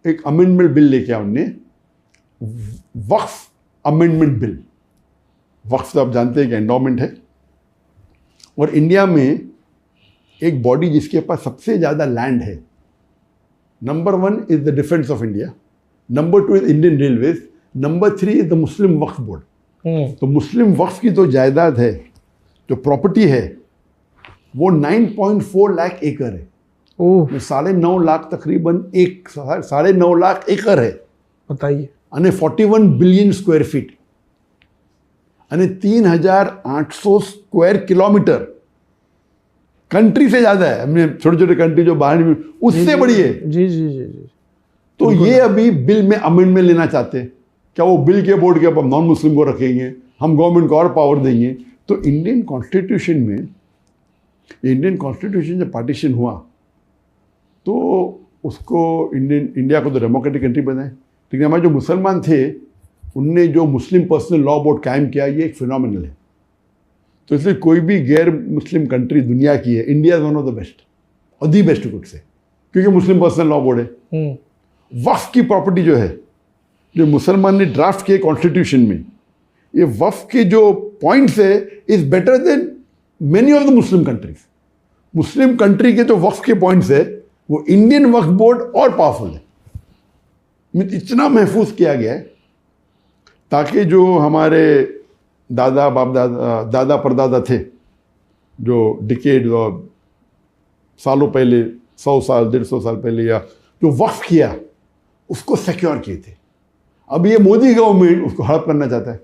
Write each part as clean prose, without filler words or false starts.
एक amendment bill लेके आया उनने, वक्फ अमेंडमेंट बिल। वक्फ तो आप जानते हैं कि एंडोमेंट है, और इंडिया में एक बॉडी जिसके पास सबसे ज़्यादा लैंड है, number 1 is the defence of India, number 2 is Indian railways, number 3 is the Muslim Waqf board. तो मुस्लिम वक्फ की जो जायदाद है, जो प्रॉपर्टी है, वो 9.4 लाख एकड़ है। 9.5 लाख तकरीबन 9.5 लाख एकड़ है, बताइए। અને 41 बिलियन स्क्वायर फीट અને 3,800 स्क्वायर किलोमीटर, कंट्री से ज्यादा है। हमने छोटे छोटे कंट्री जो बाहर में, उससे बड़ी है। जी जी जी जी। तो ये अभी बिल में अमेंडमेंट लेना चाहते हैं। क्या वो बिल के बोर्ड के ऊपर नॉन मुस्लिम को रखेंगे, हम गवर्नमेंट को और पावर देंगे? तो इंडियन कॉन्स्टिट्यूशन में, इंडियन कॉन्स्टिट्यूशन जब पार्टीशन हुआ तो उसको इंडिया को तो डेमोक्रेटिक कंट्री बनाए, लेकिन हमारे जो मुसलमान थे उनने जो मुस्लिम पर्सनल लॉ बोर्ड कायम किया, ये एक फिनोमिनल है। तो इसलिए कोई भी गैर मुस्लिम कंट्री दुनिया की है, India is one of the best और दी बेस्ट गुड से, क्योंकि मुस्लिम पर्सनल लॉ बोर्ड है। वक्फ की प्रॉपर्टी जो है, जो मुसलमान ने ड्राफ्ट किए कॉन्स्टिट्यूशन में, ये वक्फ के जो पॉइंट्स है is better than many of the Muslim countries. Muslim country के जो वक्फ के पॉइंट्स है, वो इंडियन वक्फ बोर्ड और पावरफुल है। इतना महफूज किया गया है ताकि जो हमारे दादा बाप दादा परदादा थे, जो डिकेड और सालों पहले, 100 साल 150 साल पहले, या जो वक्फ किया उसको सिक्योर किए थे। अब ये मोदी गवर्नमेंट उसको हड़प करना चाहता है।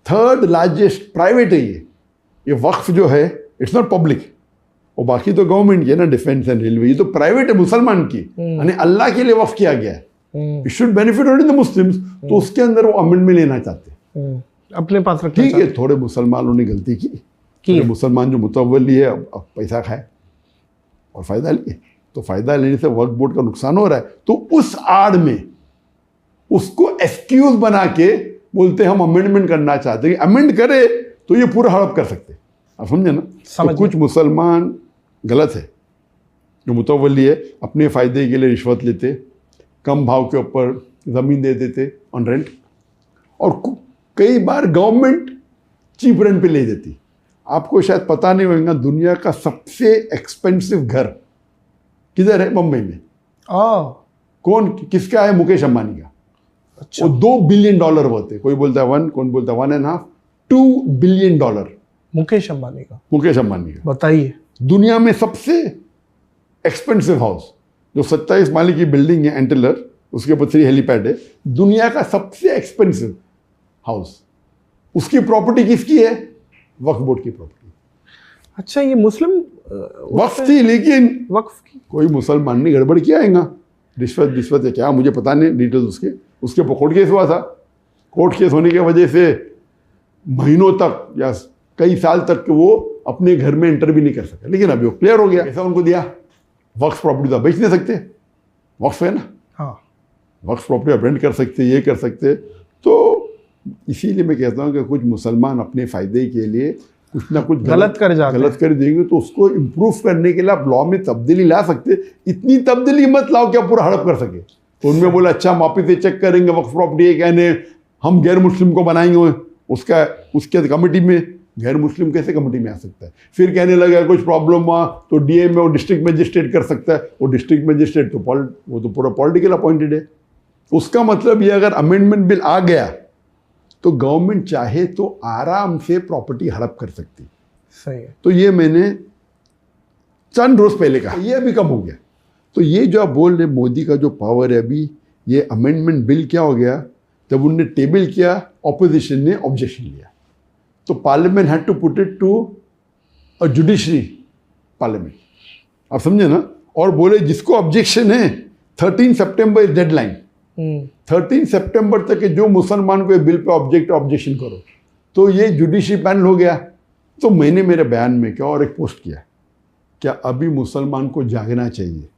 3rd लार्जेस्ट प्राइवेट है ये वक्फ जो है, इट्स नॉट पब्लिक। और बाकी तो गवर्नमेंट की है ना, डिफेंस एंड रेलवे, ये तो प्राइवेट है मुसलमान की, यानी अल्लाह के लिए वक्फ किया गया है। It should benefit only the Muslims. तो उसके अंदर वो अमेंडमेंट लेना चाहते हैं, अपने पास रखना। ठीक है, थोड़े मुसलमानों ने गलती की, थोड़े मुसलमान जो मुतवल्ली है अब पैसा खाए और फायदा लिए, तो फायदा लेने से वक्फ बोर्ड का नुकसान हो रहा है। तो उस आड़ में उसको एक्सक्यूज बना के बोलते हम अमेंडमेंट करना चाहते हैं। अमेंड करे तो ये पूरा हड़प कर सकते हैं, आप समझे ना। तो कुछ मुसलमान गलत है, जो मुतवल्ली है, अपने फायदे के लिए रिश्वत लेते, कम भाव के ऊपर ज़मीन दे देते ऑन रेंट, और कई बार गवर्नमेंट चीप रेंट पे ले देती। आपको शायद पता नहीं होगा, दुनिया का सबसे एक्सपेंसिव घर किधर है? मुंबई में। कौन किसका है? मुकेश अंबानी का। अच्छा। वो $2 बिलियन वर्थ है। कोई बोलता है 1, कौन बोलता है 1.5, $2 बिलियन। मुकेश अंबानी का। मुकेश अंबानी का। बताइए। दुनिया में सबसे एक्सपेंसिव हाउस, जो 27 माले की बिल्डिंग है एंटेलर, उसके ऊपर 3 हेलीपैड है, दुनिया का सबसे एक्सपेंसिव हाउस। उसकी प्रॉपर्टी किसकी है? वक्फ बोर्ड की प्रॉपर्टी। अच्छा, ये मुस्लिम वक्फ थी, लेकिन वक्फ की कोई मुसलमान ने गड़बड़ किया है, रिश्वत है क्या, मुझे पता नहीं डिटेल्स उसके ऊपर कोर्ट केस हुआ था। कोर्ट केस होने की वजह से महीनों तक या कई साल तक वो अपने घर में एंटर भी नहीं कर सके, लेकिन अभी वो क्लियर हो गया। ऐसा उनको दिया, वक्फ प्रॉपर्टी तो बेच नहीं सकते, वक्फ है ना। हाँ, वक्फ प्रॉपर्टी आप रेंट कर सकते, ये कर सकते। तो इसीलिए मैं कहता हूँ कि कुछ मुसलमान अपने फ़ायदे के लिए कुछ ना कुछ गलत कर देंगे, तो उसको इम्प्रूव करने के लिए आप लॉ में तब्दीली ला सकते। इतनी तब्दीली मत लाओ कि आप पूरा हड़प कर सके। तो उनमें बोला अच्छा हम वापिस से चेक करेंगे, वक्फ प्रॉपर्टी है कहने हम गैर मुस्लिम को बनाएंगे, उसके कमेटी में गैर मुस्लिम कैसे कमेटी में आ सकता है? फिर कहने लगा कुछ प्रॉब्लम हुआ तो डीएम में वो डिस्ट्रिक्ट मजिस्ट्रेट कर सकता है। वो डिस्ट्रिक्ट मजिस्ट्रेट तो वो तो पूरा पॉलिटिकल अपॉइंटेड है। उसका मतलब ये, अगर अमेंडमेंट बिल आ गया तो गवर्नमेंट चाहे तो आराम से प्रॉपर्टी हड़प कर सकती। सही है। तो ये मैंने चंद रोज पहले कहा, ये अभी कम हो गया। तो ये जो आप बोल रहे मोदी का जो पावर है अभी, ये अमेंडमेंट बिल क्या हो गया, जब उनने टेबल किया ऑपोजिशन ने ऑब्जेक्शन लिया, तो parliament had to put it to a judiciary parliament, आप समझे ना। और बोले जिसको ऑब्जेक्शन है 13 सितंबर इज डेडलाइन, 13 सितंबर तक के जो मुसलमान को ये बिल पे ऑब्जेक्शन करो, तो ये जुडिशरी पैनल हो गया। तो मैंने मेरे बयान में क्या और एक पोस्ट किया, क्या अभी मुसलमान को जागना चाहिए।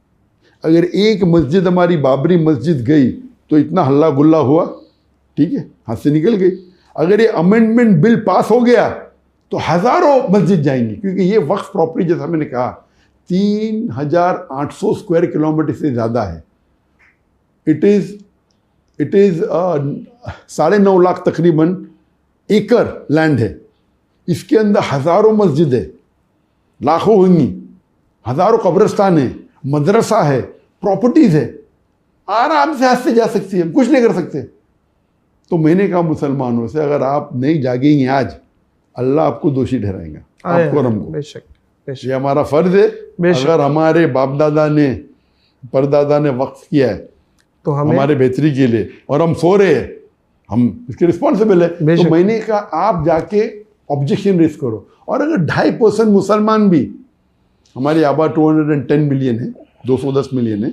अगर एक मस्जिद हमारी बाबरी मस्जिद गई तो इतना हल्ला गुल्ला हुआ, ठीक है, हाथ से निकल गई। अगर ये अमेंडमेंट बिल पास हो गया तो हज़ारों मस्जिद जाएंगी, क्योंकि ये वक्फ प्रॉपर्टी जैसा मैंने कहा 3,800 स्क्वायर किलोमीटर से ज़्यादा है। इट इज़ 9.5 लाख तकरीबन एकड़ लैंड है। इसके अंदर हज़ारों मस्जिद है, लाखों होंगी, हज़ारों कब्रिस्तान है, मदरसा है, प्रॉपर्टीज़ है, आराम से हाथ से जा सकती है, कुछ नहीं कर सकते। तो मैंने कहा मुसलमानों से, अगर आप नहीं जागेंगे आज, अल्लाह आपको दोषी ठहराएगा, आपको और हमको। बेशक बेशक। ये हमारा फ़र्ज़ है। बेशक। अगर हमारे बाप दादा ने, परदादा ने वक्फ किया है तो हमें हमारे बेहतरी के लिए, और हम सो रहे हैं, हम इसके रिस्पॉन्सिबल है। बेशक। तो मैंने कहा आप जाके ऑब्जेक्शन रेज करो। और अगर 2.5% मुसलमान भी, हमारी आबादी 210 मिलियन है, 210 मिलियन है,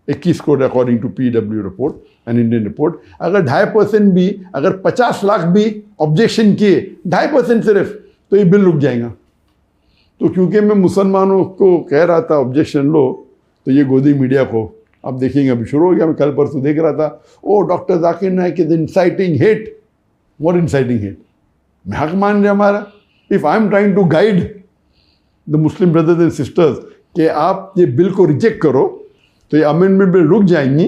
21 crore according to PW report and Indian report. अगर 2.5% भी, अगर 50 लाख भी ऑब्जेक्शन किए, 2.5% सिर्फ, तो ये बिल रुक जाएगा। तो क्योंकि मैं मुसलमानों को कह रहा था ऑब्जेक्शन लो, तो ये गोदी मीडिया को आप देखेंगे अभी शुरू हो गया। मैं कल परसों देख रहा था, oh doctor Zakir Naik is inciting hate. What inciting hate? मैं हक मान रहे हमारा। If I am trying to guide the Muslim brothers and sisters कि आप ये बिल को रिजेक्ट करो, तो ये अमेंडमेंट बिल रुक जाएंगी।